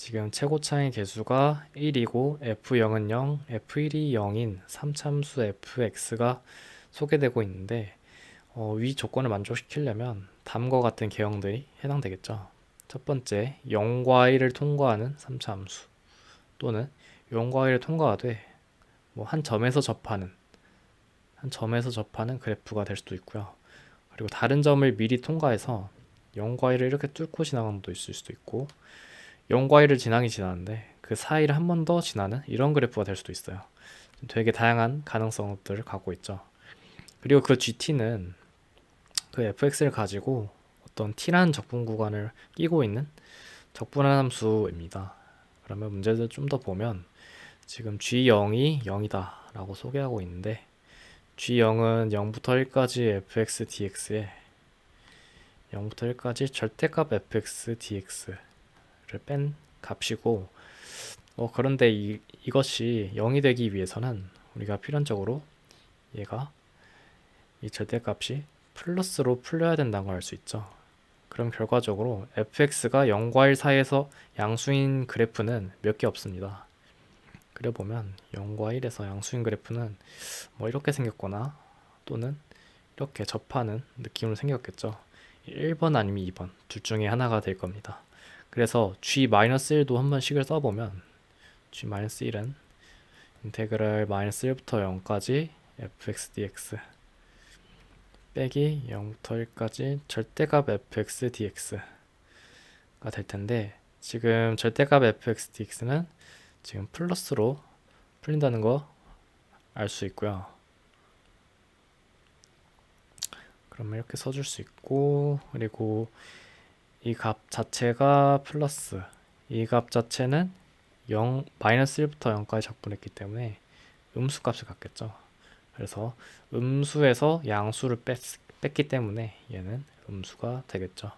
지금 최고차의 개수가 1이고 f0은 0, f1이 0인 3참수 fx가 소개되고 있는데 위 조건을 만족시키려면 다음과 같은 개형들이 해당되겠죠. 첫 번째, 0과 1을 통과하는 3차함수 또는 0과 1을 통과하되 한 점에서 접하는 그래프가 될 수도 있고요. 그리고 다른 점을 미리 통과해서 0과 1을 이렇게 뚫고 지나가는 것도 있을 수도 있고 0과 1을 지나긴 지나는데 그 사이를 한 번 더 지나는 이런 그래프가 될 수도 있어요. 되게 다양한 가능성들을 갖고 있죠. 그리고 그 GT는 그 fx를 가지고 어떤 t라는 적분 구간을 끼고 있는 적분한 함수입니다. 그러면 문제를 좀 더 보면 지금 g0이 0이다 라고 소개하고 있는데 g0은 0부터 1까지 fx dx에 0부터 1까지 절대값 fx dx를 뺀 값이고 그런데 이것이 0이 되기 위해서는 우리가 필연적으로 얘가 이 절대값이 플러스로 풀려야 된다는 걸 알 수 있죠. 그럼 결과적으로 fx가 0과 1 사이에서 양수인 그래프는 몇 개 없습니다. 그려보면 0과 1에서 양수인 그래프는 이렇게 생겼거나 또는 이렇게 접하는 느낌으로 생겼겠죠. 1번 아니면 2번 둘 중에 하나가 될 겁니다. 그래서 g-1도 한번 식을 써보면 g-1은 인테그랄 -1부터 0까지 fx dx 빼기 0부터 1까지 절대값 fx dx가 될 텐데 지금 절대값 fx dx는 지금 플러스로 풀린다는 거 알 수 있고요. 그러면 이렇게 써줄 수 있고 그리고 이 값 자체가 플러스 이 값 자체는 0, -1부터 0까지 적분했기 때문에 음수 값을 갖겠죠. 그래서 음수에서 양수를 뺐기 때문에 얘는 음수가 되겠죠.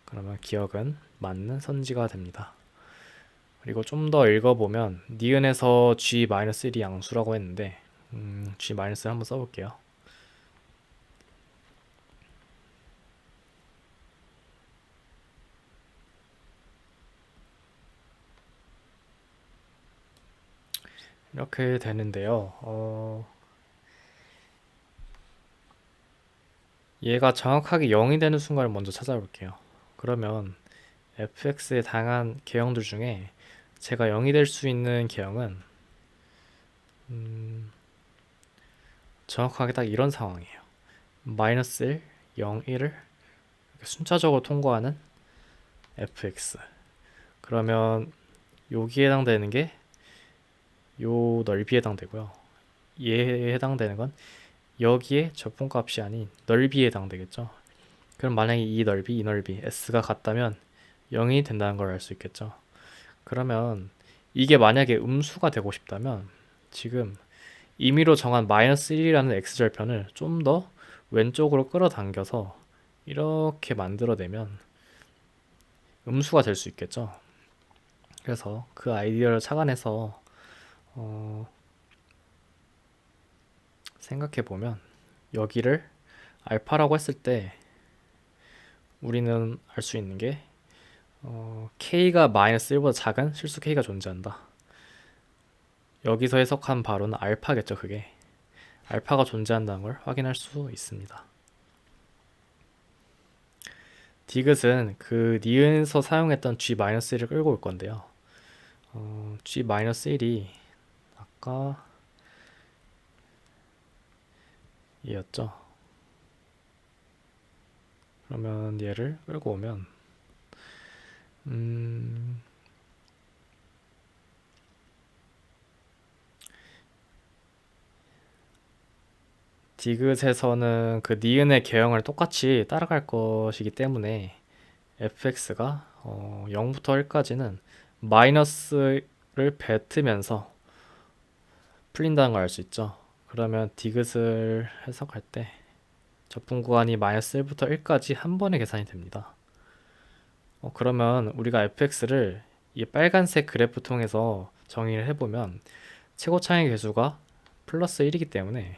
그러면 기억은 맞는 선지가 됩니다. 그리고 좀 더 읽어보면 니은에서 g-1이 양수라고 했는데 g-를 한번 써볼게요. 이렇게 되는데요. 얘가 정확하게 0이 되는 순간을 먼저 찾아볼게요. 그러면 fx의 다양한 개형들 중에 제가 0이 될 수 있는 개형은 정확하게 딱 이런 상황이에요. -1, 0, 1을 순차적으로 통과하는 fx. 그러면 여기에 해당되는 게 요 넓이에 해당되고요. 얘에 해당되는 건 여기에 적분값이 아닌 넓이에 해당되겠죠. 그럼 만약에 이 넓이 s가 같다면 0이 된다는 걸 알 수 있겠죠. 그러면 이게 만약에 음수가 되고 싶다면 지금 임의로 정한 -1이라는 x절편을 좀 더 왼쪽으로 끌어당겨서 이렇게 만들어내면 음수가 될 수 있겠죠. 그래서 그 아이디어를 착안해서 생각해보면 여기를 알파라고 했을 때 우리는 알 수 있는 게 k가 -1보다 작은 실수 k가 존재한다. 여기서 해석한 바로는 알파겠죠. 그게 알파가 존재한다는 걸 확인할 수 있습니다. 디귿은 그 니은에서 사용했던 g-1을 끌고 올 건데요. g-1이 아까 이었죠. 그러면 얘를 끌고 오면 디귿에서는 그 니은의 개형을 똑같이 따라갈 것이기 때문에 fx가 0부터 1까지는 마이너스를 뱉으면서 풀린다는 걸 알 수 있죠. 그러면 디귿을 해석할 때 적분 구간이 -1부터 1까지 한 번에 계산이 됩니다. 그러면 우리가 fx를 이 빨간색 그래프 통해서 정의를 해보면 최고차의 개수가 플러스 1이기 때문에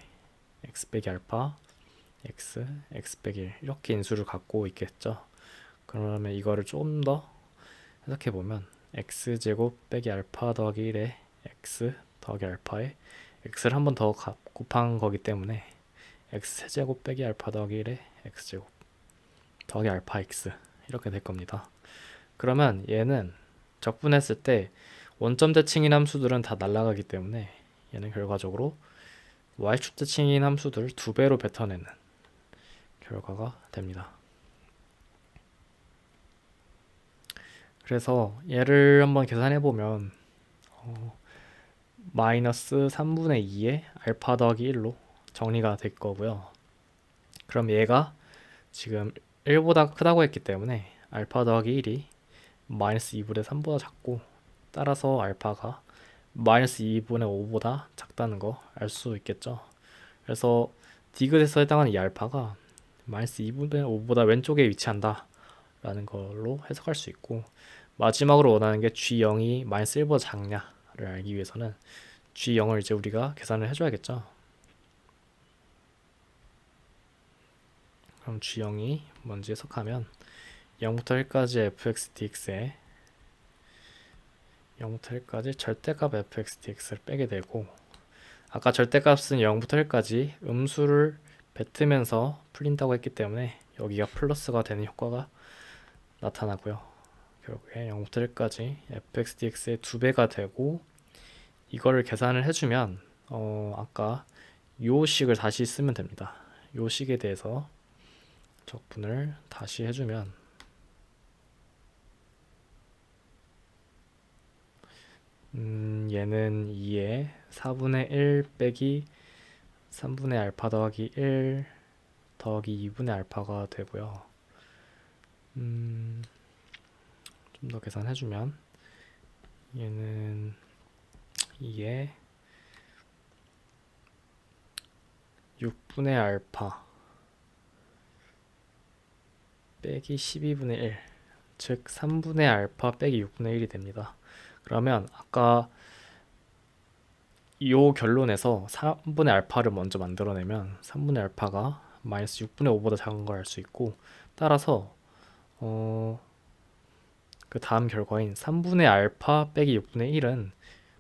x 빼기 알파 x 빼기 1 이렇게 인수를 갖고 있겠죠. 그러면 이거를 좀 더 해석해보면 x제곱 빼기 알파 더하기 1에 x 더하기 알파에 x를 한 번 더 곱한 거기 때문에 x세제곱 빼기 알파 더하기 1에 x제곱 더하기 알파 x 이렇게 될 겁니다. 그러면 얘는 적분했을 때 원점 대칭인 함수들은 다 날아가기 때문에 얘는 결과적으로 y축 대칭인 함수들 2배로 뱉어내는 결과가 됩니다. 그래서 얘를 한번 계산해 보면 마이너스 3분의 2에 알파 더하기 1로 정리가 될 거고요. 그럼 얘가 지금 1보다 크다고 했기 때문에 알파 더하기 1이 마이너스 2분의 3보다 작고, 따라서 알파가 마이너스 2분의 5보다 작다는 거 알 수 있겠죠. 그래서 디귿에서 해당하는 이 알파가 마이너스 2분의 5보다 왼쪽에 위치한다 라는 걸로 해석할 수 있고, 마지막으로 원하는 게 G0이 마이너스 1보다 작냐를 알기 위해서는 G0을 이제 우리가 계산을 해줘야겠죠. 그럼 G0이 뭔지 해석하면 0부터 1까지 fx dx에 0부터 1까지 절대값 fx dx를 빼게 되고, 아까 절대값은 0부터 1까지 음수를 뱉으면서 풀린다고 했기 때문에 여기가 플러스가 되는 효과가 나타나고요. 결국에 0부터 1까지 fx dx의 2배가 되고, 이거를 계산을 해주면 아까 요 식을 다시 쓰면 됩니다. 요 식에 대해서 적분을 다시 해주면 얘는 2에 4분의 1 빼기 3분의 알파 더하기 1 더하기 2분의 알파가 되고요. 좀 더 계산해주면 얘는 2에 6분의 알파 빼기 12분의 1, 즉 3분의 알파 빼기 6분의 1이 됩니다. 그러면 아까 이 결론에서 3분의 알파를 먼저 만들어내면 3분의 알파가 마이너스 6분의 5보다 작은 걸 알 수 있고, 따라서 그 다음 결과인 3분의 알파 빼기 6분의 1은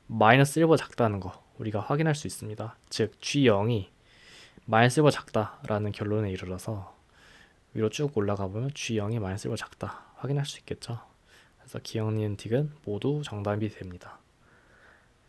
마이너스 1보다 작다는 거 우리가 확인할 수 있습니다. 즉 G0이 마이너스 1보다 작다라는 결론에 이르러서 위로 쭉 올라가 보면 G0이 마이너스 1보다 작다 확인할 수 있겠죠. 그래서 기억, 니은, 딕은 모두 정답이 됩니다.